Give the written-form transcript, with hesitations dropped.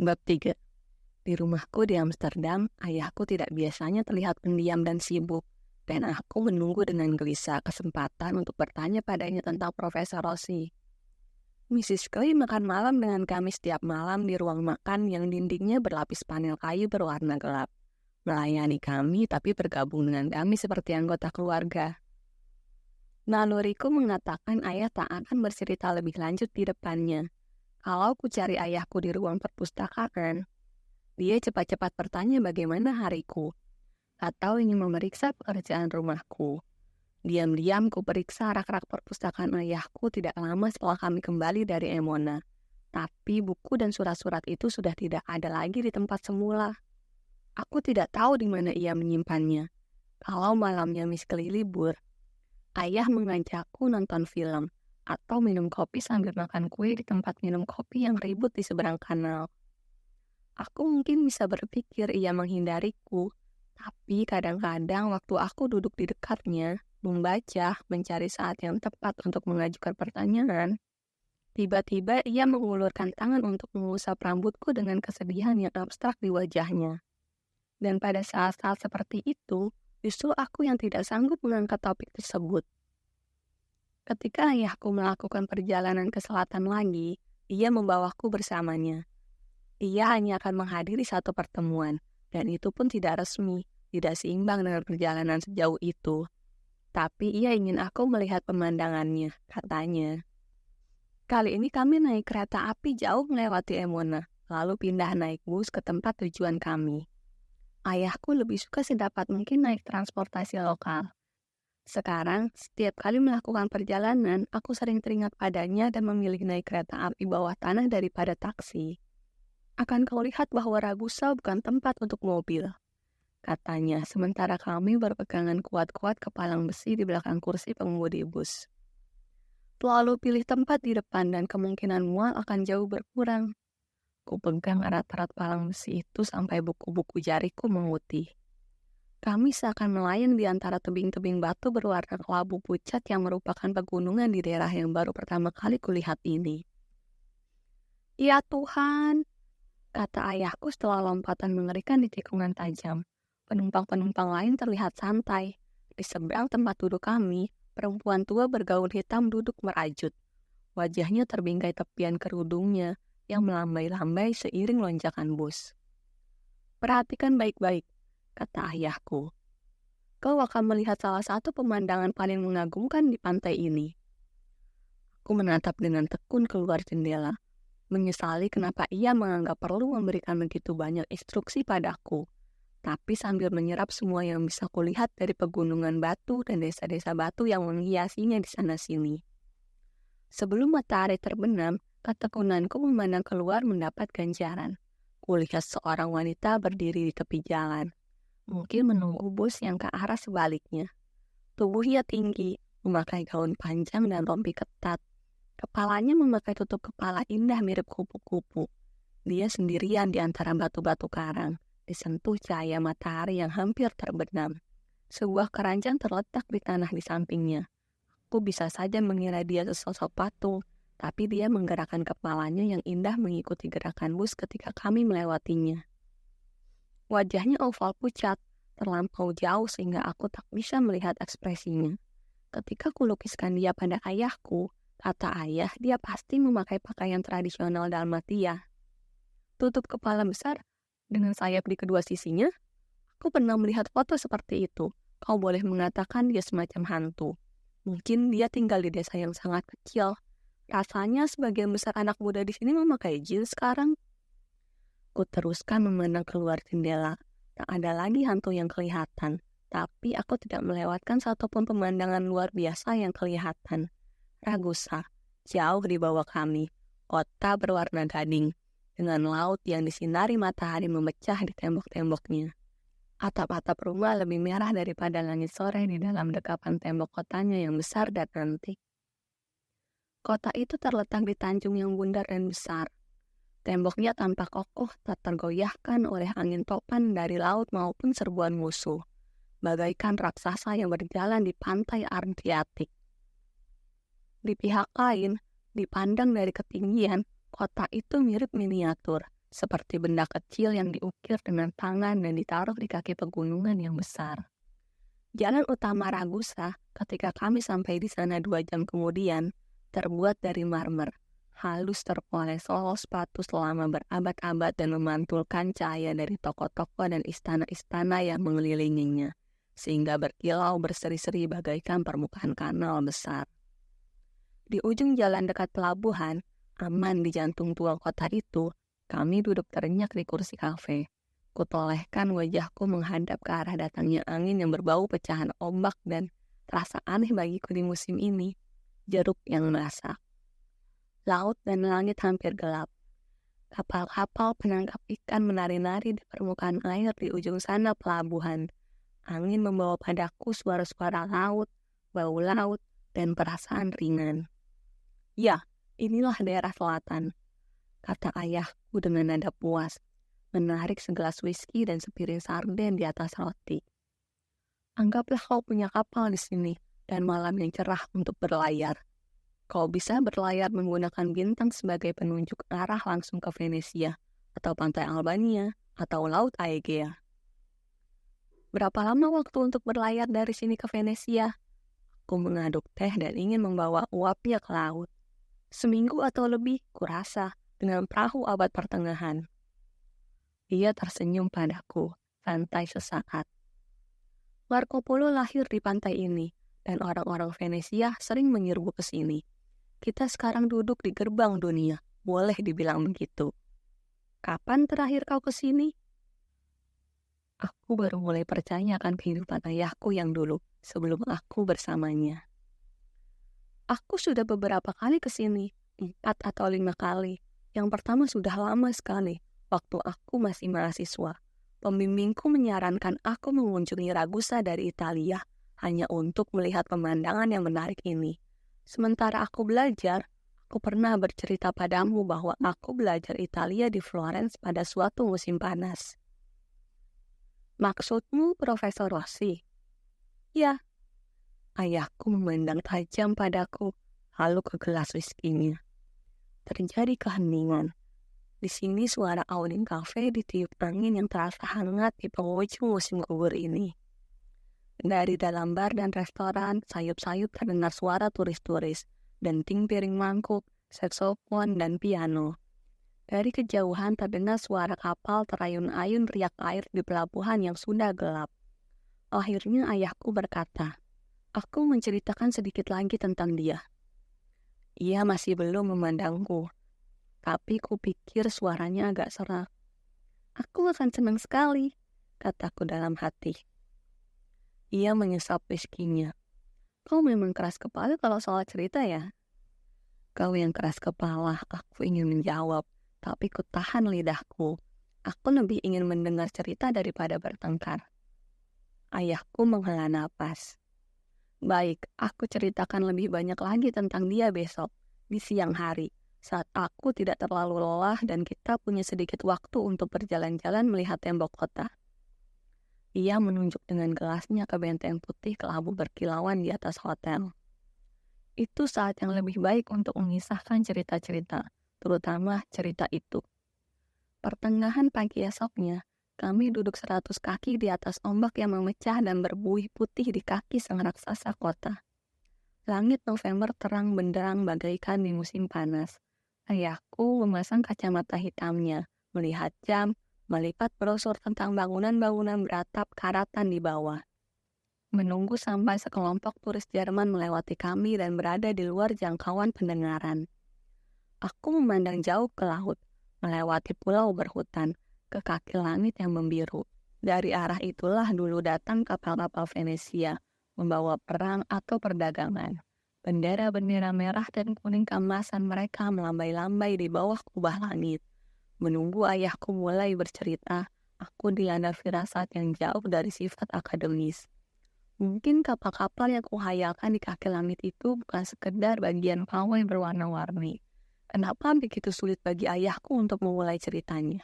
Bab 3. Di rumahku di Amsterdam, ayahku tidak biasanya terlihat pendiam dan sibuk, dan aku menunggu dengan gelisah kesempatan untuk bertanya padanya tentang Profesor Rossi. Mrs. Clay makan malam dengan kami setiap malam di ruang makan yang dindingnya berlapis panel kayu berwarna gelap. Melayani kami tapi bergabung dengan kami seperti anggota keluarga. Naluriku mengatakan ayah tak akan bercerita lebih lanjut di depannya. Kalau ku cari ayahku di ruang perpustakaan, dia cepat-cepat bertanya bagaimana hariku, atau ingin memeriksa pekerjaan rumahku. Diam-diam ku periksa rak-rak perpustakaan ayahku tidak lama setelah kami kembali dari Emona. Tapi buku dan surat-surat itu sudah tidak ada lagi di tempat semula. Aku tidak tahu di mana ia menyimpannya. Kalau malamnya Miss Kelly libur, ayah mengajakku nonton film atau minum kopi sambil makan kue di tempat minum kopi yang ribut di seberang kanal. Aku mungkin bisa berpikir ia menghindariku, tapi kadang-kadang waktu aku duduk di dekatnya, membaca, mencari saat yang tepat untuk mengajukan pertanyaan, tiba-tiba ia mengulurkan tangan untuk mengusap rambutku dengan kesedihan yang abstrak di wajahnya. Dan pada saat-saat seperti itu, justru aku yang tidak sanggup mengangkat topik tersebut. Ketika ayahku melakukan perjalanan ke selatan lagi, ia membawaku bersamanya. Ia hanya akan menghadiri satu pertemuan, dan itu pun tidak resmi, tidak seimbang dengan perjalanan sejauh itu. Tapi ia ingin aku melihat pemandangannya, katanya. Kali ini kami naik kereta api jauh melewati Emona, lalu pindah naik bus ke tempat tujuan kami. Ayahku lebih suka sedapat mungkin naik transportasi lokal. Sekarang, setiap kali melakukan perjalanan, aku sering teringat padanya dan memilih naik kereta api bawah tanah daripada taksi. Akan kau lihat bahwa Ragusa bukan tempat untuk mobil, katanya, sementara kami berpegangan kuat-kuat ke palang besi di belakang kursi pengemudi bus. Selalu pilih tempat di depan dan kemungkinan mual akan jauh berkurang. Ku pegang erat-erat palang besi itu sampai buku-buku jariku memutih. Kami seakan melayang di antara tebing-tebing batu berwarna kelabu pucat yang merupakan pegunungan di daerah yang baru pertama kali kulihat ini. Ya Tuhan, kata ayahku setelah lompatan mengerikan di tikungan tajam. Penumpang-penumpang lain terlihat santai. Di seberang tempat duduk kami, perempuan tua bergaun hitam duduk merajut. Wajahnya terbingkai tepian kerudungnya yang melambai-lambai seiring lonjakan bus. Perhatikan baik-baik, kata ayahku. Kau akan melihat salah satu pemandangan paling mengagumkan di pantai ini. Aku menatap dengan tekun keluar jendela, menyesali kenapa ia menganggap perlu memberikan begitu banyak instruksi padaku, tapi sambil menyerap semua yang bisa kulihat dari pegunungan batu dan desa-desa batu yang menghiasinya di sana-sini. Sebelum matahari terbenam, ketekunanku memandang keluar mendapat ganjaran. Kulihat seorang wanita berdiri di tepi jalan. Mungkin menunggu bus yang ke arah sebaliknya. Tubuhnya tinggi, memakai gaun panjang dan rompi ketat. Kepalanya memakai tutup kepala indah mirip kupu-kupu. Dia sendirian di antara batu-batu karang, disentuh cahaya matahari yang hampir terbenam. Sebuah keranjang terletak di tanah di sampingnya. Aku bisa saja mengira dia sesosok patung, tapi dia menggerakkan kepalanya yang indah mengikuti gerakan bus ketika kami melewatinya. Wajahnya oval pucat, terlampau jauh sehingga aku tak bisa melihat ekspresinya. Ketika kulukiskan dia pada ayahku, kata ayah, dia pasti memakai pakaian tradisional Dalmatia. Tutup kepala besar dengan sayap di kedua sisinya. Aku pernah melihat foto seperti itu. Kau boleh mengatakan dia semacam hantu. Mungkin dia tinggal di desa yang sangat kecil. Rasanya sebagian besar anak muda di sini memakai jeans sekarang. Ku teruskan memandang keluar jendela. Tak ada lagi hantu yang kelihatan, tapi aku tidak melewatkan satupun pemandangan luar biasa yang kelihatan. Ragusa, jauh di bawah kami, kota berwarna gading, dengan laut yang disinari matahari memecah di tembok-temboknya. Atap-atap rumah lebih merah daripada langit sore di dalam dekapan tembok kotanya yang besar dan antik. Kota itu terletak di tanjung yang bundar dan besar. Temboknya tampak kokoh, tak tergoyahkan oleh angin topan dari laut maupun serbuan musuh, bagaikan raksasa yang berjalan di pantai Adriatik. Di pihak lain, dipandang dari ketinggian, kota itu mirip miniatur, seperti benda kecil yang diukir dengan tangan dan ditaruh di kaki pegunungan yang besar. Jalan utama Ragusa ketika kami sampai di sana 2 jam kemudian terbuat dari marmer, halus terpoles lolos sepatu selama berabad-abad dan memantulkan cahaya dari toko-toko dan istana-istana yang mengelilinginya, sehingga berkilau berseri-seri bagaikan permukaan kanal besar. Di ujung jalan dekat pelabuhan, aman di jantung tua kota itu, kami duduk terenyak di kursi kafe. Kutolehkan wajahku menghadap ke arah datangnya angin yang berbau pecahan ombak dan terasa aneh bagiku di musim ini, jeruk yang masak. Laut dan langit hampir gelap. Kapal-kapal penangkap ikan menari-nari di permukaan air di ujung sana pelabuhan. Angin membawa padaku suara-suara laut, bau laut, dan perasaan ringan. Ya, inilah daerah selatan, kata ayahku dengan nada puas, menarik segelas whisky dan sepiring sarden di atas roti. Anggaplah kau punya kapal di sini dan malam yang cerah untuk berlayar. Kau bisa berlayar menggunakan bintang sebagai penunjuk arah langsung ke Venesia, atau pantai Albania, atau Laut Aegea. Berapa lama waktu untuk berlayar dari sini ke Venesia? Aku mengaduk teh dan ingin membawa uapnya ke laut. 1 minggu atau lebih, kurasa, dengan perahu abad pertengahan. Ia tersenyum padaku, santai sesaat. Marco Polo lahir di pantai ini, dan orang-orang Venesia sering menyerbu ke sini. Kita sekarang duduk di gerbang dunia, boleh dibilang begitu. Kapan terakhir kau ke sini? Aku baru mulai percaya akan kehidupan ayahku yang dulu, sebelum aku bersamanya. Aku sudah beberapa kali ke sini, 4 atau 5 kali. Yang pertama sudah lama sekali, waktu aku masih mahasiswa. Pembimbingku menyarankan aku mengunjungi Ragusa dari Italia, hanya untuk melihat pemandangan yang menarik ini. Sementara aku belajar, aku pernah bercerita padamu bahwa aku belajar Italia di Florence pada suatu musim panas. Maksudmu Profesor Rossi? Ya. Ayahku memandang tajam padaku, lalu ke gelas whisky-nya. Terjadi keheningan. Di sini suara auding kafe ditiup angin yang terasa hangat di penghujung musim gugur ini. Dari dalam bar dan restoran, sayup-sayup terdengar suara turis-turis, denting piring mangkuk, saksofon, dan piano. Dari kejauhan terdengar suara kapal terayun-ayun riak air di pelabuhan yang sudah gelap. Akhirnya ayahku berkata, aku menceritakan sedikit lagi tentang dia. Ia masih belum memandangku, tapi kupikir suaranya agak serak. Aku akan senang sekali, kataku dalam hati. Ia mengisap whisky-nya. Kau memang keras kepala kalau soal cerita ya? Kau yang keras kepala, aku ingin menjawab, tapi kutahan lidahku. Aku lebih ingin mendengar cerita daripada bertengkar. Ayahku menghela napas. Baik, aku ceritakan lebih banyak lagi tentang dia besok, di siang hari, saat aku tidak terlalu lelah dan kita punya sedikit waktu untuk berjalan-jalan melihat tembok kota. Ia menunjuk dengan gelasnya ke benteng putih kelabu berkilauan di atas hotel. Itu saat yang lebih baik untuk mengisahkan cerita-cerita, terutama cerita itu. Pertengahan pagi esoknya, kami duduk 100 kaki di atas ombak yang memecah dan berbuih putih di kaki sang raksasa kota. Langit November terang benderang bagaikan di musim panas. Ayahku memasang kacamata hitamnya, melihat jam, melipat brosur tentang bangunan-bangunan beratap karatan di bawah. Menunggu sampai sekelompok turis Jerman melewati kami dan berada di luar jangkauan pendengaran. Aku memandang jauh ke laut, melewati pulau berhutan, ke kaki langit yang membiru. Dari arah itulah dulu datang kapal-kapal Venesia, membawa perang atau perdagangan. Bendera-bendera merah dan kuning keemasan mereka melambai-lambai di bawah kubah langit. Menunggu ayahku mulai bercerita, aku dilanda firasat yang jauh dari sifat akademis. Mungkin kapal-kapal yang kuhayalkan di kaki langit itu bukan sekedar bagian pawai berwarna-warni. Kenapa begitu sulit bagi ayahku untuk memulai ceritanya?